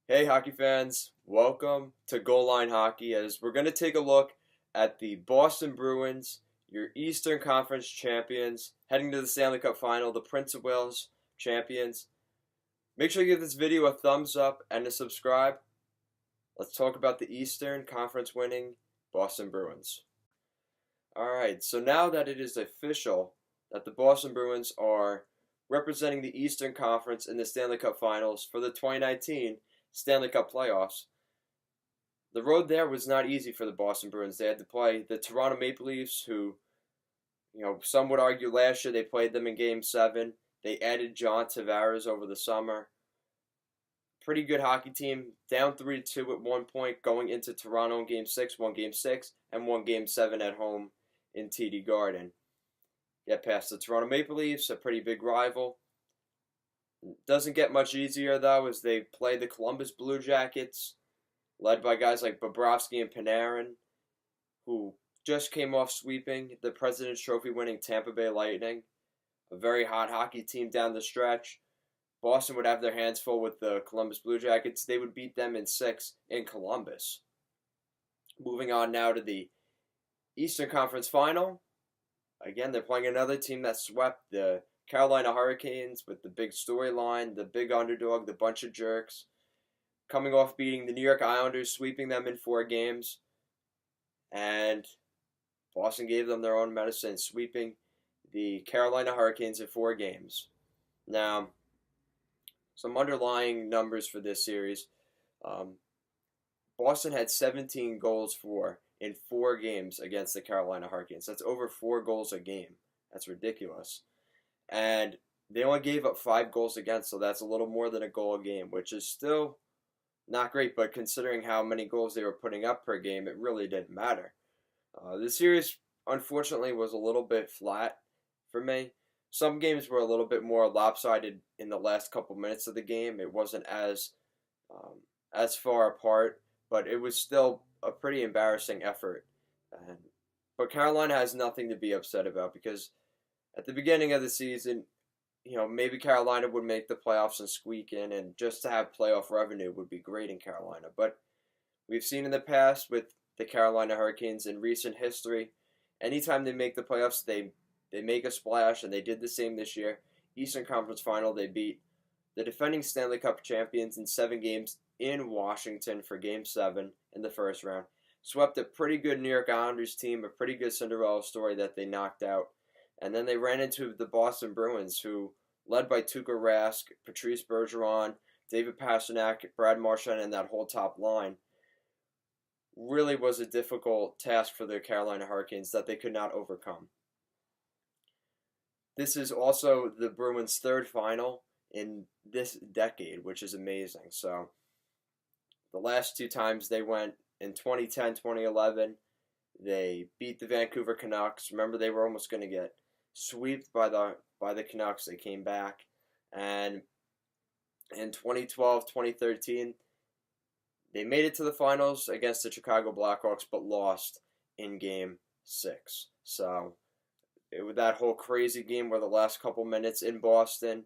Hey, hockey fans, welcome to Goal Line Hockey as we're going to take a look at the Boston Bruins, your Eastern Conference champions, heading to the Stanley Cup Final, the Prince of Wales champions. Make sure you give this video a thumbs up and to subscribe. Let's talk about the Eastern Conference winning Boston Bruins. Alright, so now that it is official that the Boston Bruins are representing the Eastern Conference in the Stanley Cup Finals for the 2019 Stanley Cup playoffs, the road there was not easy for the Boston Bruins. They had to play the Toronto Maple Leafs, who, some would argue last year they played them in Game 7. They added John Tavares over the summer. Pretty good hockey team, down 3-2 at one point, going into Toronto in Game 6, won Game 6, and won Game 7 at home in TD Garden. Get past the Toronto Maple Leafs, a pretty big rival. Doesn't get much easier, though, as they play the Columbus Blue Jackets, led by guys like Bobrovsky and Panarin, who just came off sweeping the President's Trophy winning Tampa Bay Lightning, a very hot hockey team down the stretch. Boston would have their hands full with the Columbus Blue Jackets. They would beat them in 6 in Columbus. Moving on now to the Eastern Conference Final. Again, they're playing another team that swept the Carolina Hurricanes with the big storyline, the big underdog, the bunch of jerks, coming off beating the New York Islanders, sweeping them in 4 games, and Boston gave them their own medicine, sweeping the Carolina Hurricanes in 4 games. Now, some underlying numbers for this series. Boston had 17 goals for in 4 games against the Carolina Hurricanes. That's over 4 goals a game. That's ridiculous. And they only gave up 5 goals against, so that's a little more than a goal a game, which is still not great, but considering how many goals they were putting up per game, it really didn't matter. The series, unfortunately, was a little bit flat for me. Some games were a little bit more lopsided in the last couple minutes of the game. It wasn't as far apart, but it was still a pretty embarrassing effort. But Carolina has nothing to be upset about because at the beginning of the season, maybe Carolina would make the playoffs and squeak in, and just to have playoff revenue would be great in Carolina. But we've seen in the past with the Carolina Hurricanes in recent history, anytime they make the playoffs, they make a splash, and they did the same this year. Eastern Conference Final, they beat the defending Stanley Cup champions in 7 games in Washington for Game 7 in the first round. Swept a pretty good New York Islanders team, a pretty good Cinderella story that they knocked out. And then they ran into the Boston Bruins, who, led by Tuuka Rask, Patrice Bergeron, David Pastrnak, Brad Marchand, and that whole top line, really was a difficult task for the Carolina Hurricanes that they could not overcome. This is also the Bruins' 3rd final in this decade, which is amazing. So, the last 2 times they went in 2010, 2011, they beat the Vancouver Canucks. Remember, they were almost going to get swept by the Canucks. They came back, and in 2012, 2013, they made it to the finals against the Chicago Blackhawks, but lost in Game 6. So it was that whole crazy game where the last couple minutes in Boston,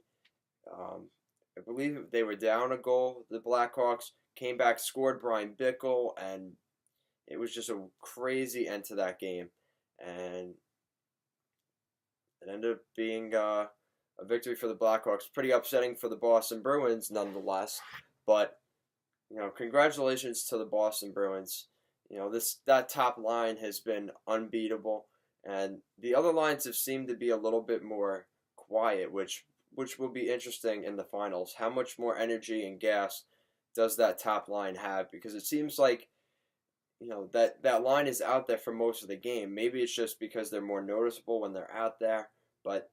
I believe they were down a goal. The Blackhawks came back, scored Brian Bickle, and it was just a crazy end to that game. And it ended up being a victory for the Blackhawks. Pretty upsetting for the Boston Bruins, nonetheless. But, congratulations to the Boston Bruins. That top line has been unbeatable. And the other lines have seemed to be a little bit more quiet, which will be interesting in the finals. How much more energy and gas does that top line have? Because it seems like that line is out there for most of the game. Maybe it's just because they're more noticeable when they're out there, but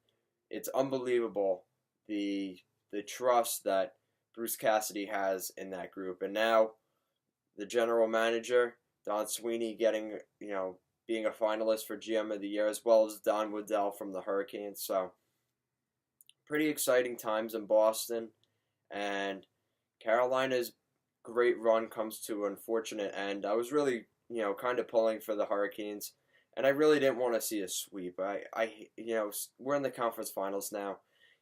it's unbelievable the trust that Bruce Cassidy has in that group. And now the general manager, Don Sweeney, getting, being a finalist for GM of the Year, as well as Don Waddell from the Hurricanes. So pretty exciting times in Boston, and Carolina's great run comes to an unfortunate end. I was really, kind of pulling for the Hurricanes, and I really didn't want to see a sweep. We're in the conference finals now.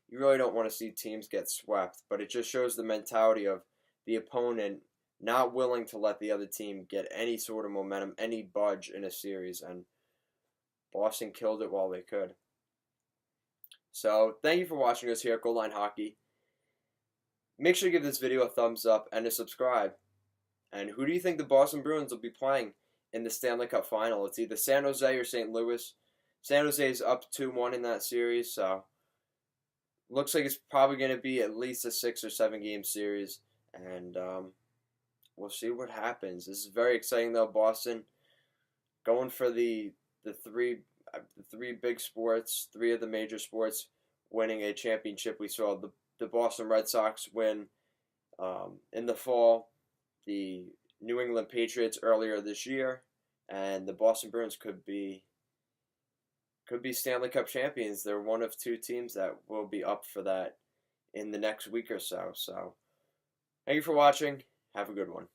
You really don't want to see teams get swept, but it just shows the mentality of the opponent not willing to let the other team get any sort of momentum, any budge in a series, and Boston killed it while they could. So thank you for watching us here at Goal Line Hockey. Make sure to give this video a thumbs up and to subscribe. And who do you think the Boston Bruins will be playing in the Stanley Cup Final? It's either San Jose or St. Louis. San Jose is up 2-1 in that series, so looks like it's probably going to be at least a 6 or 7 game series, and we'll see what happens. This is very exciting, though. Boston going for the three big sports, 3 of the major sports, winning a championship. We saw the Boston Red Sox win in the fall, the New England Patriots earlier this year, and the Boston Bruins could be Stanley Cup champions. They're one of 2 teams that will be up for that in the next week or so. So, thank you for watching. Have a good one.